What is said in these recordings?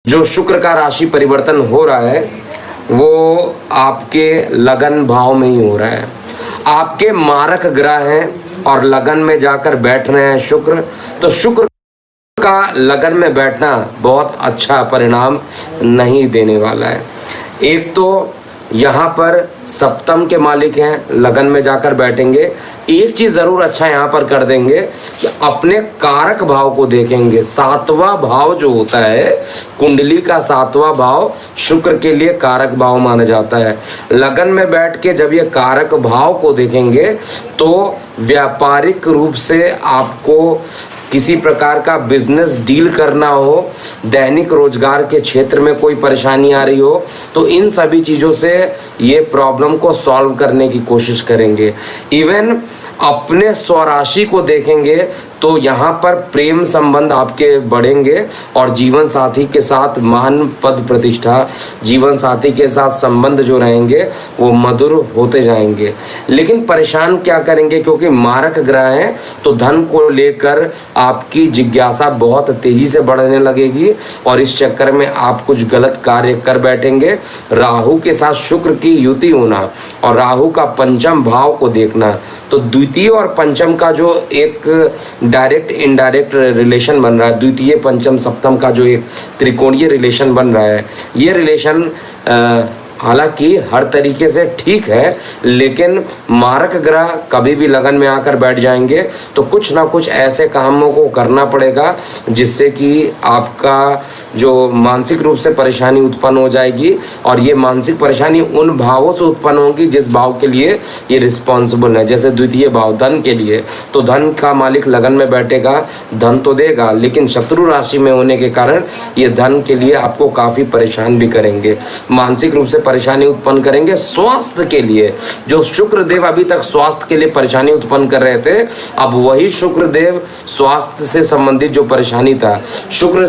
जो शुक्र का राशि परिवर्तन हो रहा है वो आपके लगन भाव में ही हो रहा है। आपके मारक ग्रह हैं और लगन में जाकर बैठ रहे हैं शुक्र, तो शुक्र का लगन में बैठना बहुत अच्छा परिणाम नहीं देने वाला है। एक तो यहाँ पर सप्तम के मालिक हैं, लगन में जाकर बैठेंगे। एक चीज़ ज़रूर अच्छा यहाँ पर कर देंगे कि अपने कारक भाव को देखेंगे। सातवां भाव जो होता है, कुंडली का सातवां भाव शुक्र के लिए कारक भाव माना जाता है। लगन में बैठ के जब ये कारक भाव को देखेंगे तो व्यापारिक रूप से आपको किसी प्रकार का बिजनेस डील करना हो, दैनिक रोजगार के क्षेत्र में कोई परेशानी आ रही हो, तो इन सभी चीज़ों से ये प्रॉब्लम को सॉल्व करने की कोशिश करेंगे। इवन अपने स्वराशि को देखेंगे तो यहाँ पर प्रेम संबंध आपके बढ़ेंगे और जीवन साथी के साथ मान पद प्रतिष्ठा, जीवन साथी के साथ संबंध जो रहेंगे वो मधुर होते जाएंगे। लेकिन परेशान क्या करेंगे, क्योंकि मारक ग्रह हैं तो धन को लेकर आपकी जिज्ञासा बहुत तेजी से बढ़ने लगेगी और इस चक्कर में आप कुछ गलत कार्य कर बैठेंगे। राहु के साथ शुक्र की युति होना और राहु का पंचम भाव को देखना, तो द्वितीय और पंचम का जो एक डायरेक्ट इनडायरेक्ट रिलेशन बन रहा है, द्वितीय पंचम सप्तम का जो एक त्रिकोणीय रिलेशन बन रहा है, ये रिलेशन हालांकि हर तरीके से ठीक है, लेकिन मारक ग्रह कभी भी लगन में आकर बैठ जाएंगे तो कुछ ना कुछ ऐसे कामों को करना पड़ेगा जिससे कि आपका जो मानसिक रूप से परेशानी उत्पन्न हो जाएगी। और ये मानसिक परेशानी उन भावों से उत्पन्न होगी जिस भाव के लिए ये रिस्पॉन्सिबल है। जैसे द्वितीय भाव धन के लिए, तो धन का मालिक लगन में बैठेगा, धन तो देगा लेकिन शत्रु राशि में होने के कारण ये धन के लिए आपको काफ़ी परेशान भी करेंगे, मानसिक रूप से परेशानी उत्पन्न करेंगे। स्वास्थ्य के लिए जो शुक्र देव अभी तक स्वास्थ्य के लिए परेशानी उत्पन्न कर रहे थे, अब वही शुक्र देव स्वास्थ्य से संबंधित जो परेशानी था, शुक्र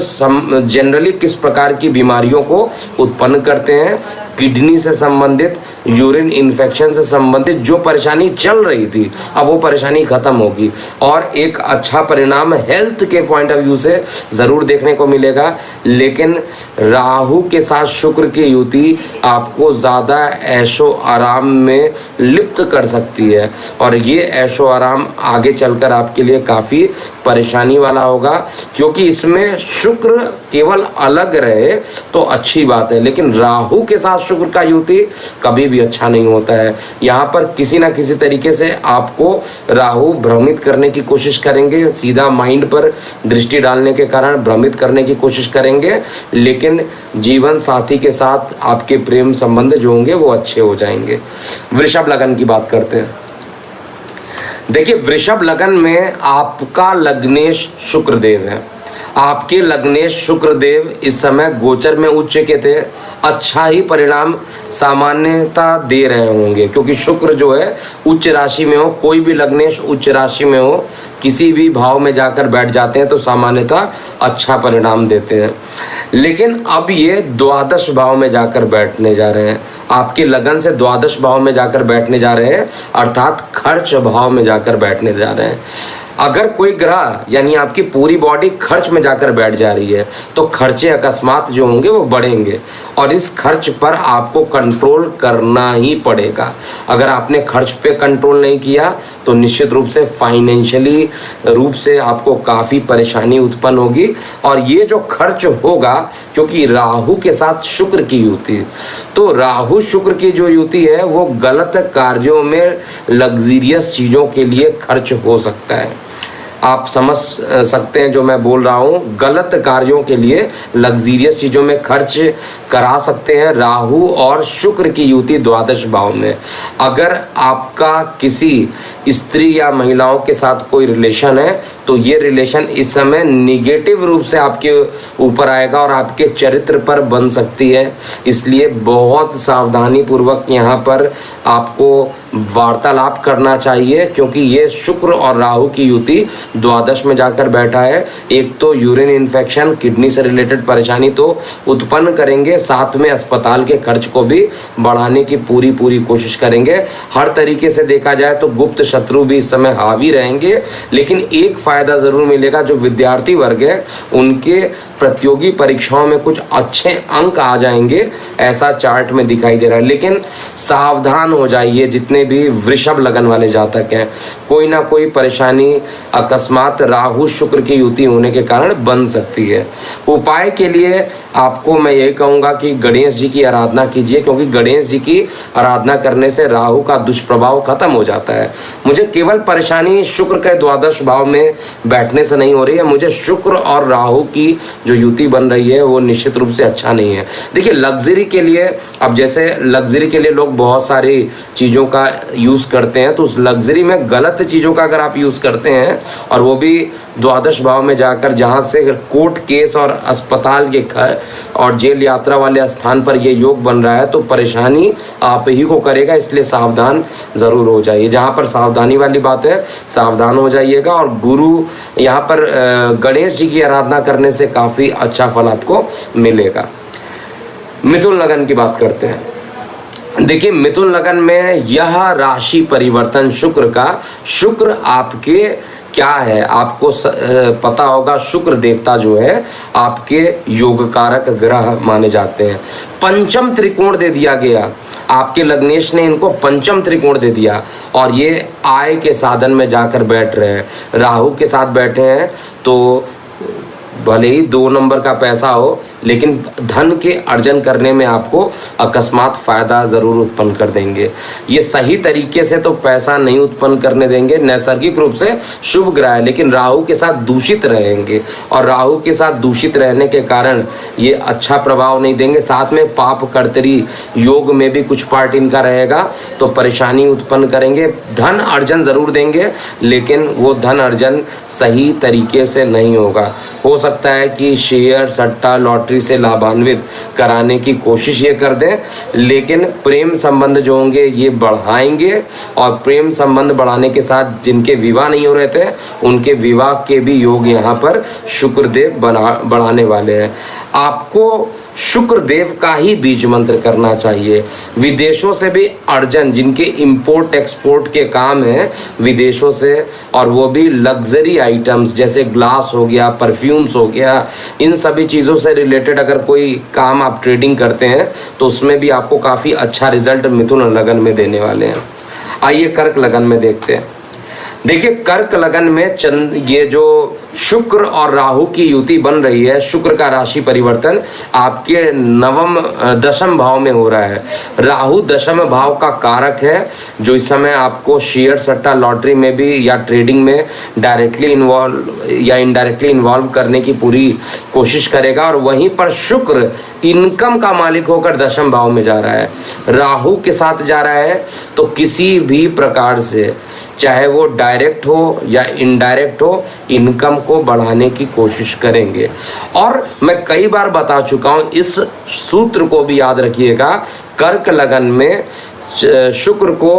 जनरली किस प्रकार की बीमारियों को उत्पन्न करते हैं, किडनी से संबंधित, यूरिन इन्फेक्शन से संबंधित जो परेशानी चल रही थी अब वो परेशानी खत्म होगी और एक अच्छा परिणाम हेल्थ के पॉइंट ऑफ व्यू से ज़रूर देखने को मिलेगा। लेकिन राहु के साथ शुक्र की युति आपको ज़्यादा ऐशो आराम में लिप्त कर सकती है और ये ऐशो आराम आगे चलकर आपके लिए काफ़ी परेशानी वाला होगा, क्योंकि इसमें शुक्र केवल अलग रहे तो अच्छी बात है, लेकिन राहु के साथ शुक्र का युति कभी भी अच्छा नहीं होता है। यहाँ पर किसी ना किसी तरीके से आपको राहु भ्रमित करने की कोशिश करेंगे, सीधा माइंड पर दृष्टि डालने के कारण भ्रमित करने की कोशिश करेंगे, लेकिन जीवन साथी के साथ आपके प्रेम संबंध जो होंगे वो अच्छे हो जाएंगे। वृषभ लगन की बात करते हैं। देखिए, वृषभ लगन में आपका लग्नेश शुक्रदेव है। आपके लग्नेश शुक्रदेव इस समय गोचर में उच्च के थे, अच्छा ही परिणाम सामान्यता दे रहे होंगे, क्योंकि शुक्र जो है उच्च राशि में हो, कोई भी लग्नेश उच्च राशि में हो, किसी भी भाव में जाकर बैठ जाते हैं तो सामान्यता अच्छा परिणाम देते हैं। लेकिन अब ये द्वादश भाव में जाकर बैठने जा रहे हैं, आपके लगन से द्वादश भाव में जाकर बैठने जा रहे हैं, अर्थात खर्च भाव में जाकर बैठने जा रहे हैं। अगर कोई ग्रह यानी आपकी पूरी बॉडी खर्च में जाकर बैठ जा रही है तो खर्चे अकस्मात जो होंगे वो बढ़ेंगे और इस खर्च पर आपको कंट्रोल करना ही पड़ेगा। अगर आपने खर्च पे कंट्रोल नहीं किया तो निश्चित रूप से फाइनेंशियली रूप से आपको काफ़ी परेशानी उत्पन्न होगी। और ये जो खर्च होगा, क्योंकि राहु के साथ शुक्र की युति, तो राहु शुक्र की जो युति है वो गलत कार्यों में, लग्जीरियस चीज़ों के लिए खर्च हो सकता है। आप समझ सकते हैं जो मैं बोल रहा हूँ, गलत कार्यों के लिए, लग्जीरियस चीज़ों में खर्च करा सकते हैं राहु और शुक्र की युति द्वादश भाव में। अगर आपका किसी स्त्री या महिलाओं के साथ कोई रिलेशन है तो ये रिलेशन इस समय निगेटिव रूप से आपके ऊपर आएगा और आपके चरित्र पर बन सकती है, इसलिए बहुत सावधानी पूर्वक यहाँ पर आपको वार्तालाप करना चाहिए, क्योंकि ये शुक्र और राहु की युति द्वादश में जाकर बैठा है। एक तो यूरिन इन्फेक्शन, किडनी से रिलेटेड परेशानी तो उत्पन्न करेंगे, साथ में अस्पताल के खर्च को भी बढ़ाने की पूरी कोशिश करेंगे। हर तरीके से देखा जाए तो गुप्त शत्रु भी इस समय हावी रहेंगे, लेकिन एक फ़ायदा ज़रूर मिलेगा। जो विद्यार्थी वर्ग है उनके प्रतियोगी परीक्षाओं में कुछ अच्छे अंक आ जाएंगे, ऐसा चार्ट में दिखाई दे रहा है। लेकिन सावधान हो जाइए, जितने भी वृषभ लगन वाले जातक हैं, कोई ना कोई परेशानी अकस्मात राहु शुक्र की युति होने के कारण बन सकती है। उपाय के लिए आपको मैं यही कहूँगा कि गणेश जी की आराधना कीजिए, क्योंकि गणेश जी की आराधना करने से राहु का दुष्प्रभाव खत्म हो जाता है। मुझे केवल परेशानी शुक्र के द्वादश भाव में बैठने से नहीं हो रही है, मुझे शुक्र और राहु की जो युति बन रही है वो निश्चित रूप से अच्छा नहीं है। देखिए लग्जरी के लिए, अब जैसे लग्जरी के लिए लोग बहुत सारी चीज़ों का यूज़ करते हैं, तो उस लग्जरी में गलत चीज़ों का अगर आप यूज़ करते हैं और वो भी द्वादश भाव में जाकर, जहाँ से कोर्ट केस और अस्पताल के घर और जेल यात्रा वाले स्थान पर ये योग बन रहा है, तो परेशानी आप ही को करेगा। इसलिए सावधान ज़रूर हो जाइए। जहाँ पर सावधानी वाली बात है, सावधान हो जाइएगा। और गुरु यहाँ पर गणेश जी की आराधना करने से काफ़ी अच्छा फल आपको मिलेगा। मिथुन लगन की बात करते हैं। देखिए मिथुन लगन में यह राशि परिवर्तन शुक्र का, शुक्र आपके क्या है, आपको पता होगा शुक्र देवता जो है आपके योग कारक ग्रह माने जाते हैं। पंचम त्रिकोण दे दिया गया, आपके लग्नेश ने इनको पंचम त्रिकोण दे दिया और ये आय के साधन में जाकर बैठ रहे हैं। राहु के साथ बैठे हैं तो भले ही 2 नंबर का पैसा हो, लेकिन धन के अर्जन करने में आपको अकस्मात फ़ायदा ज़रूर उत्पन्न कर देंगे। ये सही तरीके से तो पैसा नहीं उत्पन्न करने देंगे, नैसर्गिक रूप से शुभ ग्रह है, लेकिन राहु के साथ दूषित रहेंगे और राहु के साथ दूषित रहने के कारण ये अच्छा प्रभाव नहीं देंगे। साथ में पाप कर्तरी योग में भी कुछ पार्ट इनका रहेगा, तो परेशानी उत्पन्न करेंगे। धन अर्जन ज़रूर देंगे, लेकिन वो धन अर्जन सही तरीके से नहीं होगा। हो सकता है कि शेयर, सट्टा, लॉटरी से लाभान्वित कराने की कोशिश ये कर दें, लेकिन प्रेम संबंध जो होंगे ये बढ़ाएंगे और प्रेम संबंध बढ़ाने के साथ जिनके विवाह नहीं हो रहे थे उनके विवाह के भी योग यहाँ पर शुक्रदेव बढ़ाने वाले हैं। आपको शुक्रदेव का ही बीज मंत्र करना चाहिए। विदेशों से भी अर्जन, जिनके इंपोर्ट एक्सपोर्ट के काम है विदेशों से, और वो भी लग्जरी आइटम्स जैसे ग्लास हो गया, परफ्यूम्स हो गया, इन सभी चीज़ों से रिलेटेड अगर कोई काम आप ट्रेडिंग करते हैं तो उसमें भी आपको काफ़ी अच्छा रिजल्ट मिथुन लगन में देने वाले हैं। आइए कर्क लगन में देखते हैं। देखिए कर्क लगन में ये जो शुक्र और राहु की युति बन रही है, शुक्र का राशि परिवर्तन आपके दशम भाव में हो रहा है। राहु दशम भाव का कारक है, जो इस समय आपको शेयर, सट्टा, लॉटरी में भी या ट्रेडिंग में डायरेक्टली इन्वॉल्व या इनडायरेक्टली इन्वॉल्व करने की पूरी कोशिश करेगा। और वहीं पर शुक्र इनकम का मालिक होकर दशम भाव में जा रहा है, राहु के साथ जा रहा है, तो किसी भी प्रकार से चाहे वो डायरेक्ट हो या इनडायरेक्ट हो, इनकम को बढ़ाने की कोशिश करेंगे। और मैं कई बार बता चुका हूँ, इस सूत्र को भी याद रखिएगा, कर्क लगन में शुक्र को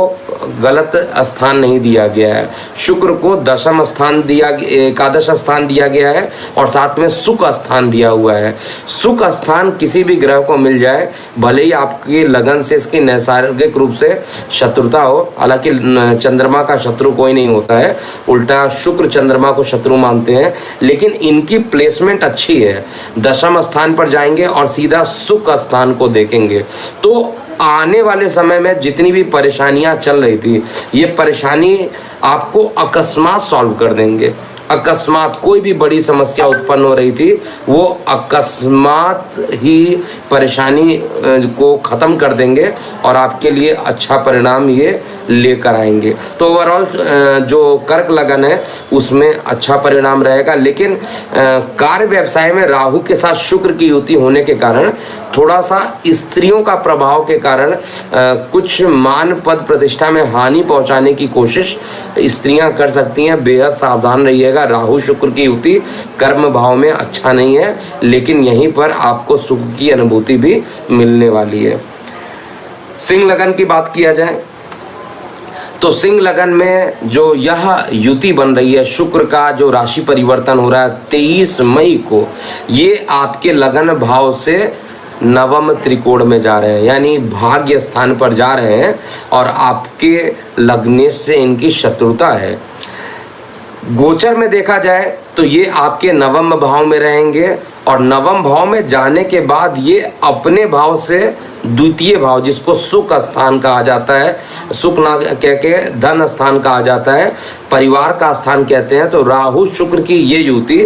गलत स्थान नहीं दिया गया है, शुक्र को दशम स्थान दिया, एकादश स्थान दिया गया है और साथ में सुख स्थान दिया हुआ है। सुख स्थान किसी भी ग्रह को मिल जाए, भले ही आपकी लगन से इसकी नैसर्गिक रूप से शत्रुता हो, हालांकि चंद्रमा का शत्रु कोई नहीं होता है, उल्टा शुक्र चंद्रमा को शत्रु मानते हैं, लेकिन इनकी प्लेसमेंट अच्छी है। दशम स्थान पर जाएंगे और सीधा सुख स्थान को देखेंगे, तो आने वाले समय में जितनी भी परेशानियां चल रही थी, ये परेशानी आपको अकस्मात सॉल्व कर देंगे। अकस्मात कोई भी बड़ी समस्या उत्पन्न हो रही थी, वो अकस्मात ही परेशानी को ख़त्म कर देंगे और आपके लिए अच्छा परिणाम ये लेकर आएंगे। तो ओवरऑल जो कर्क लगन है उसमें अच्छा परिणाम रहेगा, लेकिन कार्य व्यवसाय में राहु के साथ शुक्र की युति होने के कारण थोड़ा सा स्त्रियों का प्रभाव के कारण कुछ मान पद प्रतिष्ठा में हानि पहुंचाने की कोशिश स्त्रियां कर सकती हैं। बेहद सावधान रहिएगा। राहु शुक्र की युति कर्म भाव में अच्छा नहीं है, लेकिन यहीं पर आपको सुख की अनुभूति भी मिलने वाली है। सिंह लगन की बात किया जाए तो सिंह लगन में जो यह युति बन रही है, शुक्र का जो राशि परिवर्तन हो रहा है 23 मई को, ये आपके लगन भाव से नवम त्रिकोण में जा रहे हैं, यानी भाग्य स्थान पर जा रहे हैं और आपके लग्नेश से इनकी शत्रुता है। गोचर में देखा जाए तो ये आपके नवम भाव में रहेंगे और नवम भाव में जाने के बाद ये अपने भाव से द्वितीय भाव, जिसको सुख स्थान कहा जाता है, सुख ना कह के धन स्थान कहा जाता है, परिवार का स्थान कहते हैं, तो राहु शुक्र की ये युति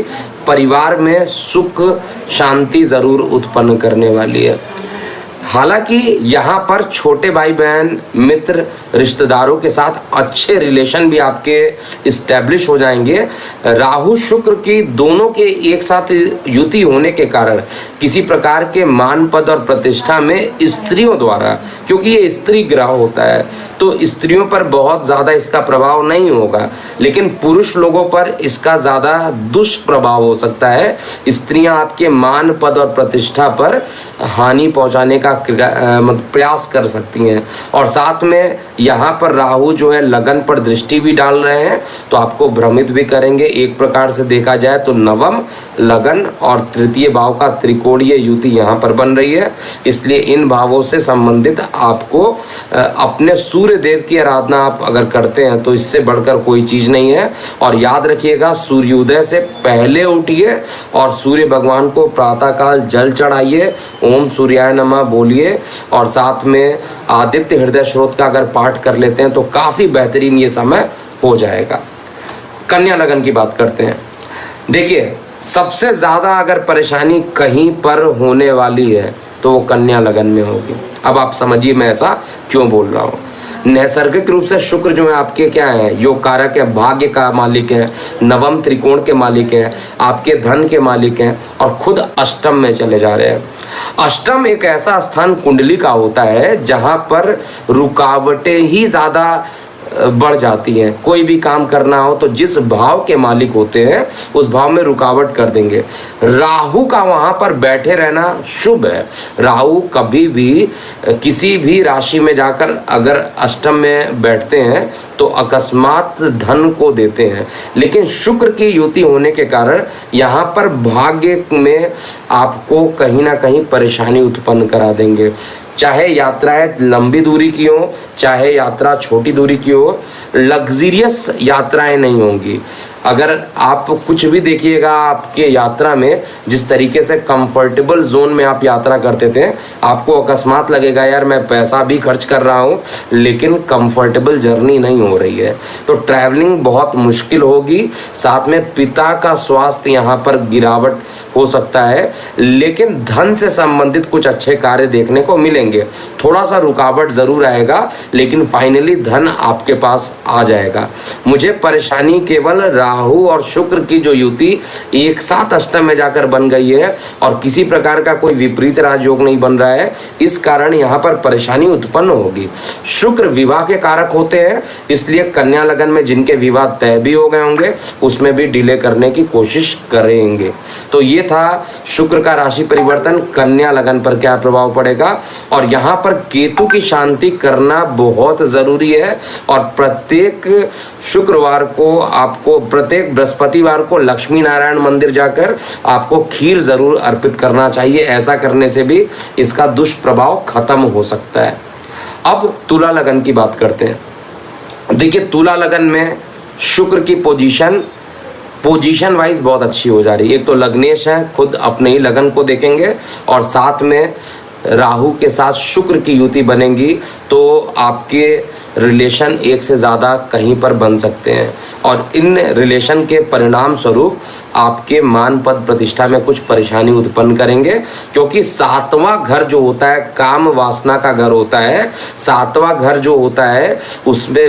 परिवार में सुख शांति जरूर उत्पन्न करने वाली है। हालांकि यहाँ पर छोटे भाई बहन मित्र रिश्तेदारों के साथ अच्छे रिलेशन भी आपके इस्टेब्लिश हो जाएंगे। राहु शुक्र की दोनों के एक साथ युति होने के कारण किसी प्रकार के मान पद और प्रतिष्ठा में स्त्रियों द्वारा, क्योंकि ये स्त्री ग्रह होता है तो स्त्रियों पर बहुत ज़्यादा इसका प्रभाव नहीं होगा, लेकिन पुरुष लोगों पर इसका ज़्यादा दुष्प्रभाव हो सकता है। स्त्रियां आपके मान पद और प्रतिष्ठा पर हानि पहुंचाने का प्रयास कर सकती हैं। और साथ में यहाँ पर राहु जो है लगन पर दृष्टि भी डाल रहे हैं तो आपको भ्रमित भी करेंगे। एक प्रकार से देखा जाए तो नवम, लगन और तृतीय भाव का त्रिकोणीय युति यहाँ पर बन रही है, इसलिए इन भावों से संबंधित आपको अपने सूर्य देव की आराधना आप अगर करते हैं तो इससे बढ़कर कोई चीज़ नहीं है। और याद रखिएगा, सूर्योदय से पहले उठिए और सूर्य भगवान को प्रातःकाल जल चढ़ाइए, ओम सूर्याय नमः बोलिए और साथ में आदित्य हृदय स्रोत का अगर पाठ कर लेते हैं तो काफ़ी बेहतरीन ये समय हो जाएगा। कन्या लगन की बात करते हैं। देखिए, सबसे ज़्यादा अगर परेशानी कहीं पर होने वाली है तो वो कन्या लगन में होगी। अब आप समझिए मैं ऐसा क्यों बोल रहा हूँ। नैसर्गिक रूप से शुक्र जो है आपके क्या है, योग कारक है, भाग्य का मालिक है, नवम त्रिकोण के मालिक है, आपके धन के मालिक हैं और खुद अष्टम में चले जा रहे हैं। अष्टम एक ऐसा स्थान कुंडली का होता है जहां पर रुकावटें ही ज़्यादा बढ़ जाती हैं। कोई भी काम करना हो तो जिस भाव के मालिक होते हैं उस भाव में रुकावट कर देंगे। राहु का वहाँ पर बैठे रहना शुभ है। राहु कभी भी किसी भी राशि में जाकर अगर अष्टम में बैठते हैं तो अकस्मात धन को देते हैं, लेकिन शुक्र की युति होने के कारण यहाँ पर भाग्य में आपको कहीं ना कहीं परेशानी उत्पन्न करा देंगे। चाहे यात्राएं लंबी दूरी की हो, चाहे यात्रा छोटी दूरी की हो, लग्जरियस यात्राएं नहीं होंगी। अगर आप कुछ भी देखिएगा आपके यात्रा में, जिस तरीके से कंफर्टेबल जोन में आप यात्रा करते थे, आपको अकस्मात लगेगा यार मैं पैसा भी खर्च कर रहा हूँ लेकिन कंफर्टेबल जर्नी नहीं हो रही है, तो ट्रैवलिंग बहुत मुश्किल होगी। साथ में पिता का स्वास्थ्य यहाँ पर गिरावट हो सकता है, लेकिन धन से संबंधित कुछ अच्छे कार्य देखने को मिलेंगे। थोड़ा सा रुकावट ज़रूर आएगा लेकिन फाइनली धन आपके पास आ जाएगा। मुझे परेशानी केवल राहु और शुक्र की जो युति एक साथ अष्टम में जाकर बन गई है और किसी प्रकार का कोई विपरीत राजयोग नहीं बन रहा है, इस कारण यहाँ पर परेशानी उत्पन्न होगी। शुक्र विवाह के कारक होते हैं, इसलिए कन्या लगन में जिनके विवाह तय भी हो गए होंगे उसमें भी डिले करने की कोशिश करेंगे। तो ये था शुक्र का राशि परिवर्तन, कन्या लगन पर क्या प्रभाव पड़ेगा। और यहाँ पर केतु की शांति करना बहुत ज़रूरी है और प्रत्येक शुक्रवार को आपको, प्रत्येक बृहस्पतिवार को लक्ष्मी नारायण मंदिर जाकर आपको खीर ज़रूर अर्पित करना चाहिए। ऐसा करने से भी इसका दुष्प्रभाव खत्म हो सकता है। अब तुला लगन की बात करते हैं। देखिए, तुला लगन में शुक्र की पोजीशन वाइज बहुत अच्छी हो जा रही है। एक तो लग्नेश है, खुद अपने ही लगन को देखेंगे और साथ में राहु के साथ शुक्र की युति बनेगी तो आपके रिलेशन एक से ज़्यादा कहीं पर बन सकते हैं और इन रिलेशन के परिणाम स्वरूप आपके मान पद प्रतिष्ठा में कुछ परेशानी उत्पन्न करेंगे, क्योंकि सातवां घर जो होता है काम वासना का घर होता है। सातवां घर जो होता है उसमें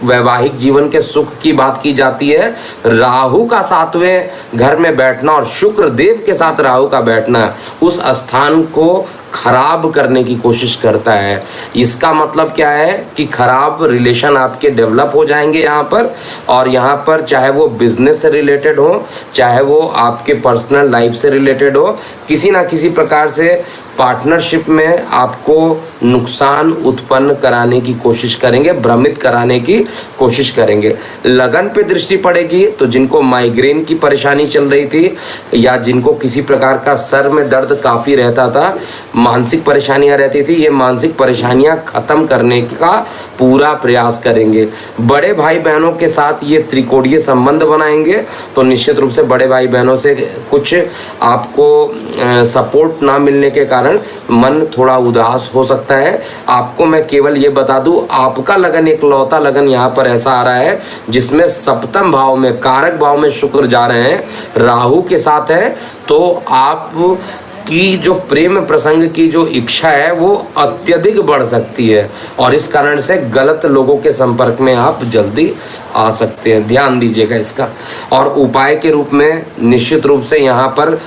वैवाहिक जीवन के सुख की बात की जाती है। राहु का सातवें घर में बैठना और शुक्र देव के साथ राहु का बैठना उस स्थान को खराब करने की कोशिश करता है। इसका मतलब क्या है कि खराब रिलेशन आपके डेवलप हो जाएंगे यहाँ पर, और यहाँ पर चाहे वो बिजनेस से रिलेटेड हो, चाहे वो आपके पर्सनल लाइफ से रिलेटेड हो, किसी ना किसी प्रकार से पार्टनरशिप में आपको नुकसान उत्पन्न कराने की कोशिश करेंगे, भ्रमित कराने की कोशिश करेंगे। लगन पे दृष्टि पड़ेगी तो जिनको माइग्रेन की परेशानी चल रही थी या जिनको किसी प्रकार का सर में दर्द काफ़ी रहता था, मानसिक परेशानियां रहती थी, ये मानसिक परेशानियां खत्म करने का पूरा प्रयास करेंगे। बड़े भाई बहनों के साथ ये त्रिकोणीय संबंध बनाएंगे, तो निश्चित रूप से बड़े भाई बहनों से कुछ आपको सपोर्ट ना मिलने के कारण मन थोड़ा उदास हो सकता है। आपको मैं केवल ये बता दूं, आपका लगन एक लौता लगन यहाँ पर ऐसा आ रहा है जिसमें सप्तम भाव में, कारक भाव में शुक्र जा रहे हैं, राहु के साथ है, तो आप की जो प्रेम प्रसंग की जो इच्छा है वो अत्यधिक बढ़ सकती है और इस कारण से गलत लोगों के संपर्क में आप जल्दी आ सकते हैं। ध्यान दीजिएगा इसका। और उपाय के रूप में निश्चित रूप से यहाँ पर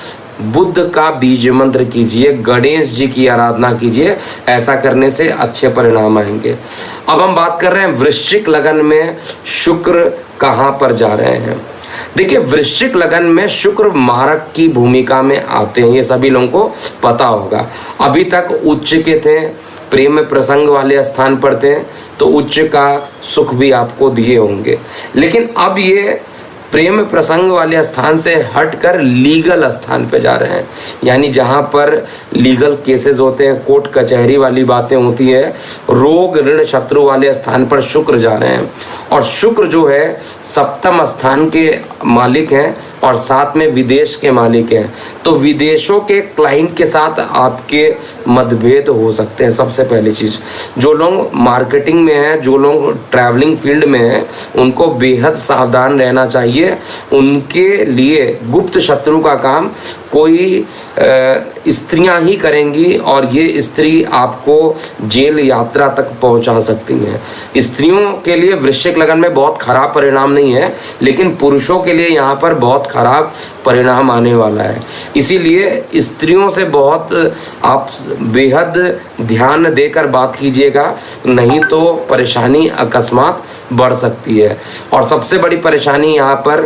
बुद्ध का बीज मंत्र कीजिए, गणेश जी की आराधना कीजिए, ऐसा करने से अच्छे परिणाम आएंगे। अब हम बात कर रहे हैं वृश्चिक लगन में शुक्र कहाँ पर जा रहे हैं। देखिए, वृश्चिक लगन में शुक्र मारक की भूमिका में आते हैं, ये सभी लोगों को पता होगा। अभी तक उच्च के थे, प्रेम प्रसंग वाले स्थान पर थे, तो उच्च का सुख भी आपको दिए होंगे, लेकिन अब ये प्रेम प्रसंग वाले स्थान से हटकर लीगल स्थान पे जा रहे हैं, यानी जहाँ पर लीगल केसेस होते हैं, कोर्ट कचहरी वाली बातें होती है, रोग ऋण शत्रु वाले स्थान पर शुक्र जा रहे हैं। और शुक्र जो है सप्तम स्थान के मालिक हैं और साथ में विदेश के मालिक हैं, तो विदेशों के क्लाइंट के साथ आपके मतभेद हो सकते हैं। सबसे पहली चीज़, जो लोग मार्केटिंग में हैं, जो लोग ट्रैवलिंग फील्ड में हैं, उनको बेहद सावधान रहना चाहिए। उनके लिए गुप्त शत्रु का काम कोई स्त्रियां ही करेंगी और ये स्त्री आपको जेल यात्रा तक पहुंचा सकती हैं। स्त्रियों के लिए वृश्चिक लगन में बहुत खराब परिणाम नहीं है, लेकिन पुरुषों के लिए यहाँ पर बहुत खराब परिणाम आने वाला है। इसीलिए स्त्रियों से बहुत आप बेहद ध्यान देकर बात कीजिएगा, नहीं तो परेशानी अकस्मात बढ़ सकती है। और सबसे बड़ी परेशानी यहाँ पर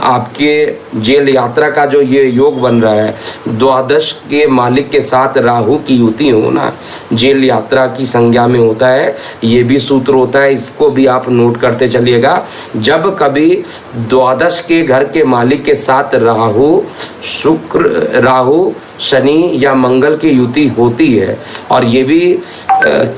आपके जेल यात्रा का जो ये योग बन रहा है, द्वादश के मालिक के साथ राहु की युति होना जेल यात्रा की संज्ञा में होता है। ये भी सूत्र होता है, इसको भी आप नोट करते चलिएगा। जब कभी द्वादश के घर के मालिक के साथ राहु, शुक्र, राहु, शनि या मंगल की युति होती है और ये भी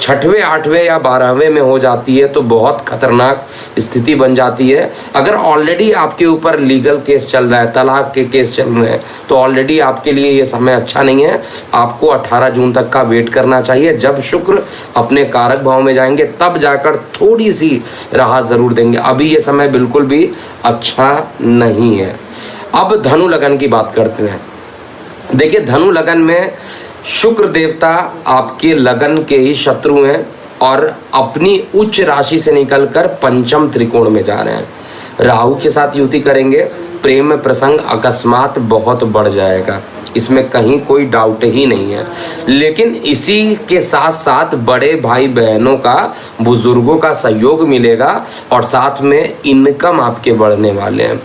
छठवें, आठवें या 12वें में हो जाती है, तो बहुत खतरनाक स्थिति बन जाती है। अगर ऑलरेडी आपके ऊपर लीगल केस चल रहा है, तलाक के केस चल रहे हैं, तो ऑलरेडी आपके लिए ये समय अच्छा नहीं है। आपको 18 जून तक का वेट करना चाहिए। जब शुक्र अपने कारक भाव में जाएंगे तब जाकर थोड़ी सी राहत ज़रूर देंगे। अभी ये समय बिल्कुल भी अच्छा नहीं है। अब धनु लगन की बात करते हैं। देखिए, धनु लगन में शुक्र देवता आपके लगन के ही शत्रु हैं और अपनी उच्च राशि से निकलकर पंचम त्रिकोण में जा रहे हैं। राहु के साथ युति करेंगे, प्रेम प्रसंग अकस्मात बहुत बढ़ जाएगा, इसमें कहीं कोई डाउट ही नहीं है। लेकिन इसी के साथ साथ बड़े भाई बहनों का, बुजुर्गों का सहयोग मिलेगा और साथ में इनकम आपके बढ़ने वाले हैं।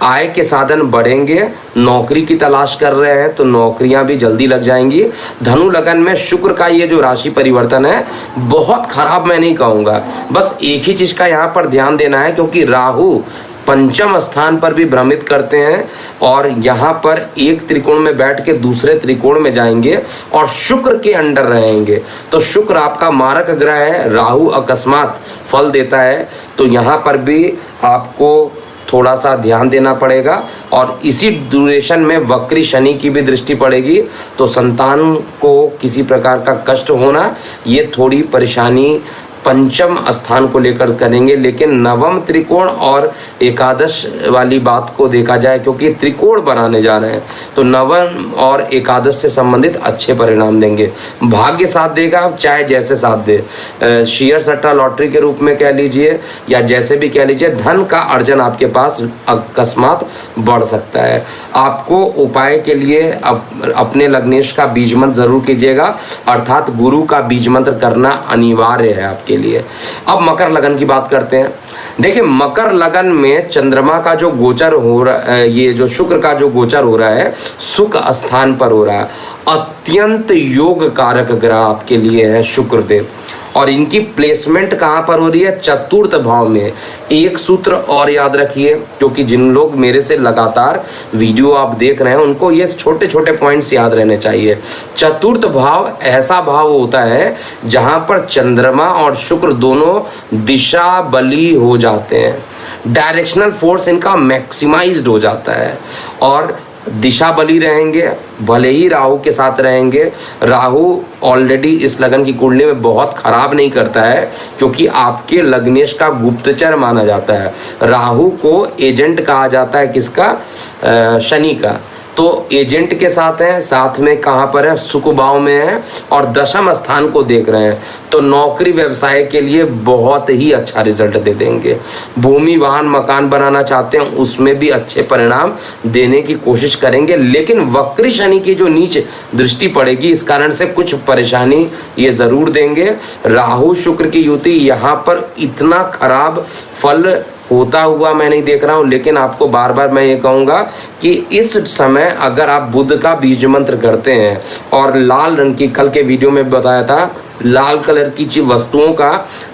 आय के साधन बढ़ेंगे। नौकरी की तलाश कर रहे हैं तो नौकरियां भी जल्दी लग जाएंगी। धनु लगन में शुक्र का ये जो राशि परिवर्तन है बहुत खराब मैं नहीं कहूँगा, बस एक ही चीज़ का यहाँ पर ध्यान देना है, क्योंकि राहु पंचम स्थान पर भी भ्रमित करते हैं और यहाँ पर एक त्रिकोण में बैठ के दूसरे त्रिकोण में जाएंगे और शुक्र के अंडर रहेंगे। तो शुक्र आपका मारक ग्रह है, राहु अकस्मात फल देता है, तो यहाँ पर भी आपको थोड़ा सा ध्यान देना पड़ेगा। और इसी ड्यूरेशन में वक्री शनि की भी दृष्टि पड़ेगी, तो संतान को किसी प्रकार का कष्ट होना, ये थोड़ी परेशानी पंचम स्थान को लेकर करेंगे। लेकिन नवम त्रिकोण और एकादश वाली बात को देखा जाए, क्योंकि त्रिकोण बनाने जा रहे हैं, तो नवम और एकादश से संबंधित अच्छे परिणाम देंगे। भाग्य साथ देगा, आप चाहे जैसे साथ दे, शेयर सट्टा लॉटरी के रूप में कह लीजिए या जैसे भी कह लीजिए, धन का अर्जन आपके पास अकस्मात बढ़ सकता है। आपको उपाय के लिए अपने लग्नेश का बीज मंत्र जरूर कीजिएगा, अर्थात गुरु का बीज मंत्र करना अनिवार्य है आपके लिए। अब मकर लगन की बात करते हैं। देखिए, मकर लगन में चंद्रमा का जो गोचर हो रहा है, ये जो शुक्र का जो गोचर हो रहा है, सुख स्थान पर हो रहा है। अत्यंत योग कारक ग्रह आपके लिए है शुक्रदेव। और इनकी प्लेसमेंट कहाँ पर हो रही है? चतुर्थ भाव में। एक सूत्र और याद रखिए, क्योंकि जिन लोग मेरे से लगातार वीडियो आप देख रहे हैं उनको ये छोटे छोटे पॉइंट्स याद रहने चाहिए। चतुर्थ भाव ऐसा भाव होता है जहाँ पर चंद्रमा और शुक्र दोनों दिशा बली हो जाते हैं, डायरेक्शनल फोर्स इनका मैक्सिमाइज्ड हो जाता है और दिशा बली रहेंगे, भले ही राहु के साथ रहेंगे। राहु ऑलरेडी इस लगन की कुंडली में बहुत खराब नहीं करता है, क्योंकि आपके लग्नेश का गुप्तचर माना जाता है। राहु को एजेंट कहा जाता है, किसका? शनि का। तो एजेंट के साथ है, साथ में कहाँ पर है? सुख भाव में है और दशम स्थान को देख रहे हैं, तो नौकरी व्यवसाय के लिए बहुत ही अच्छा रिजल्ट दे देंगे। भूमि वाहन मकान बनाना चाहते हैं उसमें भी अच्छे परिणाम देने की कोशिश करेंगे, लेकिन वक्री शनि की जो नीच दृष्टि पड़ेगी इस कारण से कुछ परेशानी ये ज़रूर देंगे। राहु शुक्र की युति यहाँ पर इतना खराब फल होता हुआ मैं नहीं देख रहा हूँ, लेकिन आपको बार बार मैं ये कहूँगा कि इस समय अगर आप बुध का बीज मंत्र करते हैं और लाल रंग की, कल के वीडियो में बताया था, लाल कलर की वस्तुओं का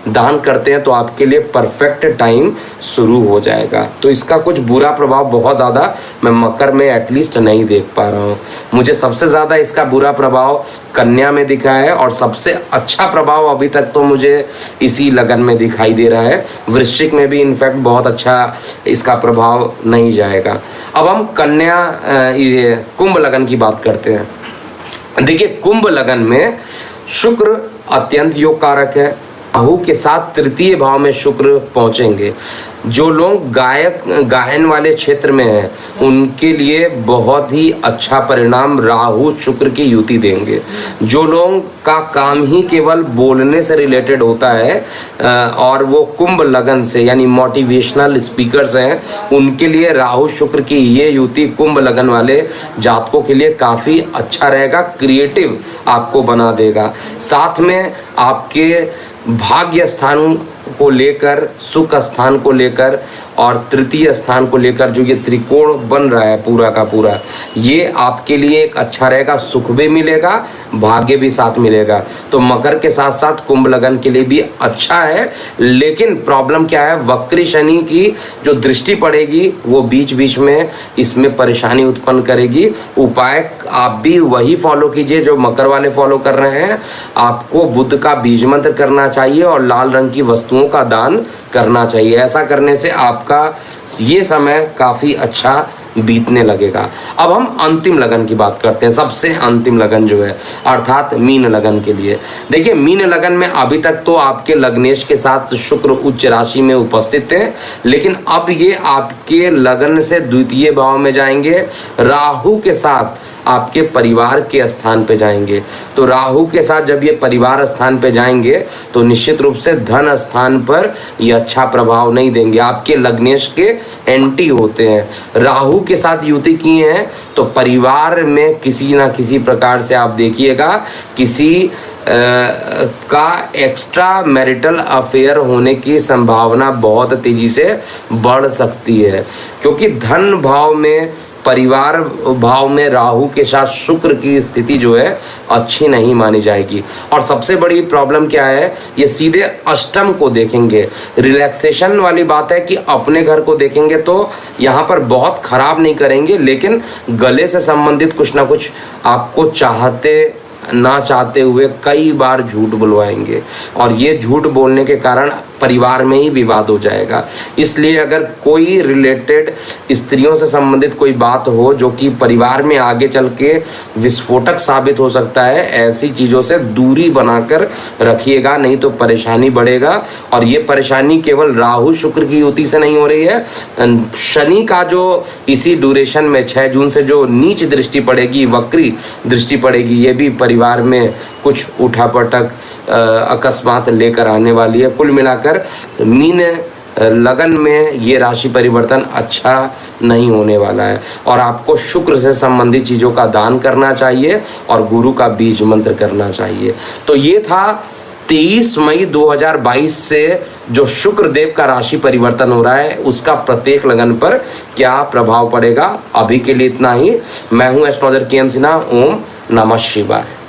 दान करते हैं तो आपके लिए परफेक्ट टाइम शुरू हो जाएगा। तो इसका कुछ बुरा प्रभाव बहुत ज़्यादा मैं मकर में एटलीस्ट नहीं देख पा रहा हूँ। मुझे सबसे ज़्यादा इसका बुरा प्रभाव कन्या में दिखा है और सबसे अच्छा प्रभाव अभी तक तो मुझे इसी लगन में दिखाई दे रहा है। वृश्चिक में भी इनफैक्ट बहुत अच्छा इसका प्रभाव नहीं जाएगा। अब हम कन्या ये कुंभ लगन की बात करते हैं। देखिए, कुंभ लगन में शुक्र अत्यंत योग कारक है। राहु के साथ तृतीय भाव में शुक्र पहुंचेंगे। जो लोग गायन वाले क्षेत्र में हैं उनके लिए बहुत ही अच्छा परिणाम राहु शुक्र की युति देंगे। जो लोगों का काम ही केवल बोलने से रिलेटेड होता है और वो कुंभ लगन से यानी मोटिवेशनल स्पीकर्स हैं, उनके लिए राहु शुक्र की ये युति कुंभ लगन वाले जातकों के लिए काफ़ी अच्छा रहेगा, क्रिएटिव आपको बना देगा। साथ में आपके भाग्य स्थान को लेकर, सुख स्थान को लेकर और तृतीय स्थान को लेकर जो ये त्रिकोण बन रहा है पूरा का पूरा, ये आपके लिए एक अच्छा रहेगा। सुख भी मिलेगा, भाग्य भी साथ मिलेगा। तो मकर के साथ साथ कुंभ लगन के लिए भी अच्छा है, लेकिन प्रॉब्लम क्या है? वक्री शनि की जो दृष्टि पड़ेगी वो बीच बीच में इसमें परेशानी उत्पन्न करेगी। उपाय आप भी वही फॉलो कीजिए जो मकर वाले फॉलो कर रहे हैं। आपको बुध का बीज मंत्र करना चाहिए और लाल रंग की वस्तुओं का दान करना चाहिए। ऐसा करने से आपका ये समय काफ़ी अच्छा बीतने लगेगा। अब हम अंतिम लगन की बात करते हैं, सबसे अंतिम लगन जो है अर्थात मीन लगन के लिए। देखिए, मीन लगन में अभी तक तो आपके लग्नेश के साथ शुक्र उच्च राशि में उपस्थित है, लेकिन अब ये आपके लगन से द्वितीय भाव में जाएंगे। राहु के साथ आपके परिवार के स्थान पे जाएंगे। तो राहु के साथ जब ये परिवार स्थान पे जाएंगे तो निश्चित रूप से धन स्थान पर ये अच्छा प्रभाव नहीं देंगे। आपके लग्नेश के एंटी होते हैं। राहु के साथ युति किए हैं तो परिवार में किसी ना किसी प्रकार से आप देखिएगा किसी का एक्स्ट्रा मैरिटल अफेयर होने की संभावना बहुत तेजी से बढ़ सकती है, क्योंकि धन भाव में, परिवार भाव में राहु के साथ शुक्र की स्थिति जो है अच्छी नहीं मानी जाएगी। और सबसे बड़ी प्रॉब्लम क्या है? ये सीधे अष्टम को देखेंगे। रिलैक्सेशन वाली बात है कि अपने घर को देखेंगे तो यहाँ पर बहुत खराब नहीं करेंगे, लेकिन गले से संबंधित कुछ ना कुछ आपको ना चाहते हुए कई बार झूठ बुलवाएंगे और ये झूठ बोलने के कारण परिवार में ही विवाद हो जाएगा। इसलिए अगर कोई रिलेटेड स्त्रियों से संबंधित कोई बात हो जो कि परिवार में आगे चल के विस्फोटक साबित हो सकता है, ऐसी चीज़ों से दूरी बनाकर रखिएगा, नहीं तो परेशानी बढ़ेगा। और ये परेशानी केवल राहु शुक्र की युति से नहीं हो रही है, शनि का जो इसी ड्यूरेशन में 6 जून से जो नीच दृष्टि पड़ेगी, वक्री दृष्टि पड़ेगी, ये भी परिवार में कुछ उठापटक अकस्मात लेकर आने वाली है। कुल मिलाकर मीन लगन में ये राशि परिवर्तन अच्छा नहीं होने वाला है और आपको शुक्र से संबंधित चीज़ों का दान करना चाहिए और गुरु का बीज मंत्र करना चाहिए। तो ये था 23 मई 2022 से जो शुक्र देव का राशि परिवर्तन हो रहा है उसका प्रत्येक लगन पर क्या प्रभाव पड़ेगा। अभी के लिए इतना ही। मैं हूं एस्ट्रोलॉजर के एम सिन्हा। ओम नमः शिवाय।